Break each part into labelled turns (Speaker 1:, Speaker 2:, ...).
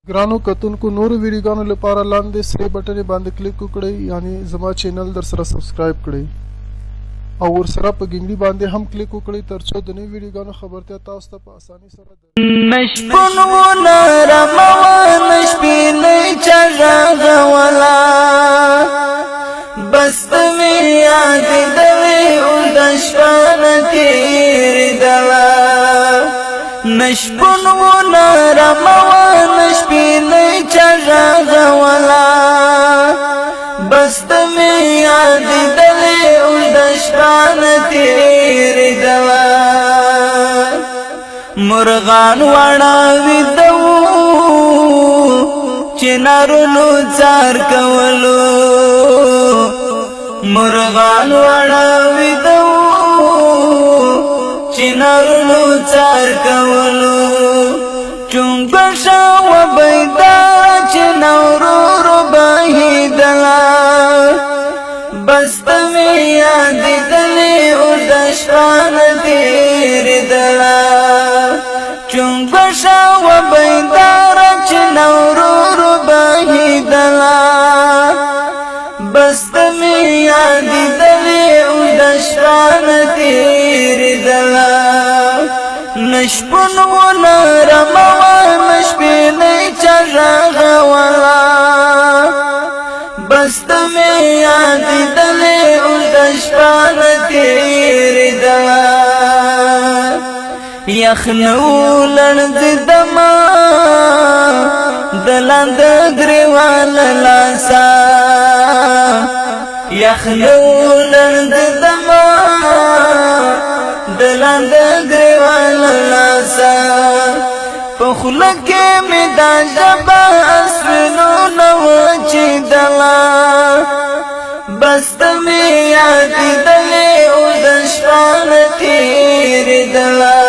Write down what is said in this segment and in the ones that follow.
Speaker 1: ګرانو کتونکو نورو ویډیوګانو لپاره لاندې سره بټن باندې کلیک وکړئ یعنی زما چینل در سره سبسکرایب کړئ او ورسره په ګنګړي باندې هم کلیک وکړئ ترڅو د نوو ویډیوګانو خبرتیا تاسو ته په اسانۍ سره
Speaker 2: نشپن و نرموا نشپیلی چغه ولا بستوی یاد دوی او دشپان تیر دلا نشپن و نرموا نشپیلی چغه ولا بستوی یاد دوی او دشپان تیر دلا مرغان وړاوي دو چنارونو څار کولو مرغان وړاوي دو چنارونو څار کولو چونګ شاو بيدا چنورو بهیدلا بستوي یاد دلی او دشان تیر دلا چونگ شاو بیدار چنورو بهیدلا بستمی یادی دلی او دشان تیر دلا نشپن و نرموا نشپیلی چغه ولا بستمی یادی دلی او دشان تیر دلا یخنو لرد دما دلاند گریوال لاسا یخنو لرد دما دلاند گریوال لاسا پخلک می دا جبا اسفنو نوچی دلا بستمی یادی دلی او دشان تیر دلا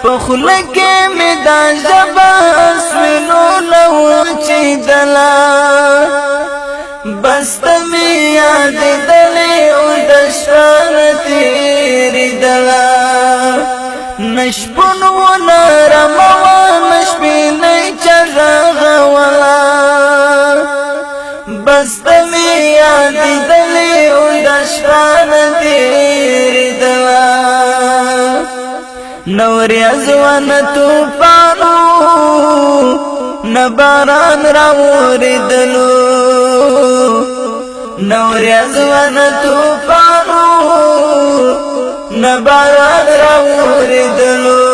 Speaker 2: پخلک می دا جبا اسوینو لوچی دلا بستمی یاد دلی او دشان تیر دلا نشپن و نرموا نشپیلی چغه ولا بستمی یاد دلی او دشان تیر دلا نوری ازوان توفانو نباران راوری دلو نوری ازوان توفانو نباران راوری دلو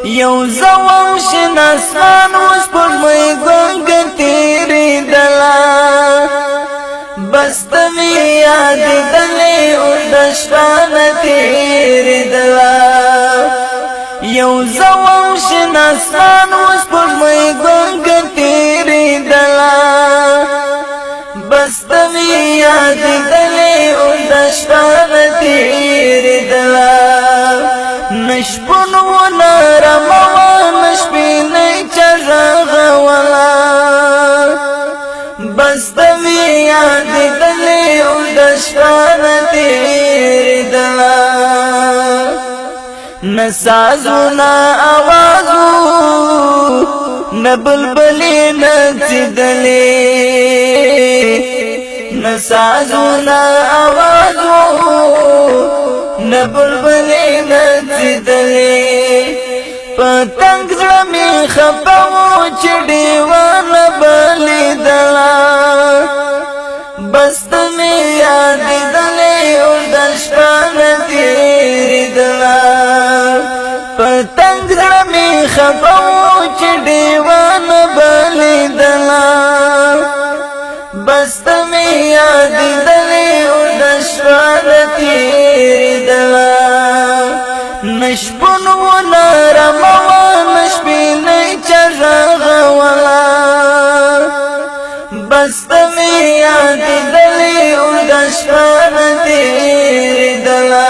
Speaker 2: یو زوام شن اسمان وسپرمی گنگ تیری دلا بستمی یاد دلی او دشان تیری دلا یو زوام شن اسمان وسپرمی گنگ تیری دلا بستمی یاد دلی او دشان تیری دلا نشپن و نرموا نشپیلی چغه ولا بستمی یاد دلی او دشان تیری دلا نسازونا آوازو نبلبلی نچدلی نسازونا آوازو نبلبلی نچدلی پتنگ زمی خپاو چڑیوان بلی دلا بستمی یادی دلی او دشان تیری دلا پتنگ زمی خپاو چڑیوان بلی دلا بستمی یادی دلی او دشان تیری دلا نشپن و نرموا نشپیلی چغه ولا بستمی یادی دلی او دشان تیری دلا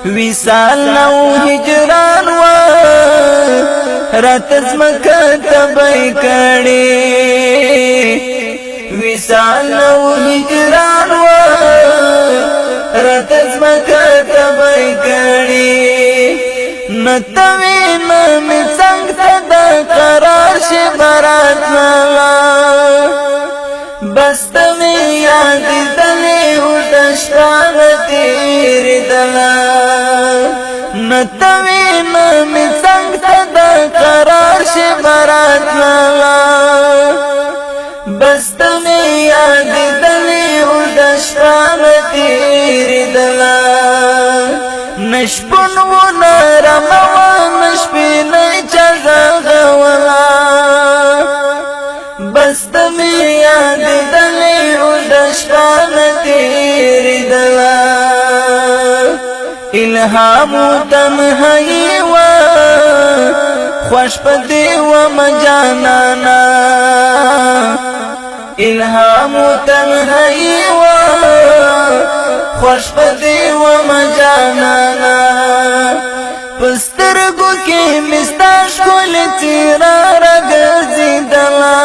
Speaker 2: ویسال نو هجران و رات زمکا تبای کڑی ویسال نو هجران و رات زمکا تبای کڑی نتوی نمی څنګ ته د راتلا بس تمی یاد دلی او دشتان تیر دلا نتوی نمی سنگ تدا قرار شی براتلا بس تمی یاد دلی او دشتان تیر دلا نشپن و نرموا نشپین چغغ ولا بس تمی یاد دلی او دشتان تیر دلا الهام تنهایی و خوش پدی و مجانانا الهام تنهایی و خوش پدی و مجانانا پسترگو کی مستاش کل تیرا رگزی دلا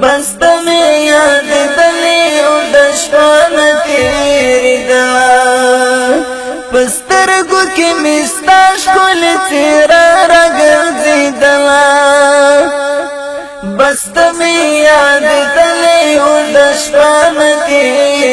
Speaker 2: بستمی یاد دلی و دشتان تیری دلا پسترگو کی مستاش کل تیرا رگزی دلا بستمی یاد دلی و دشتان تیری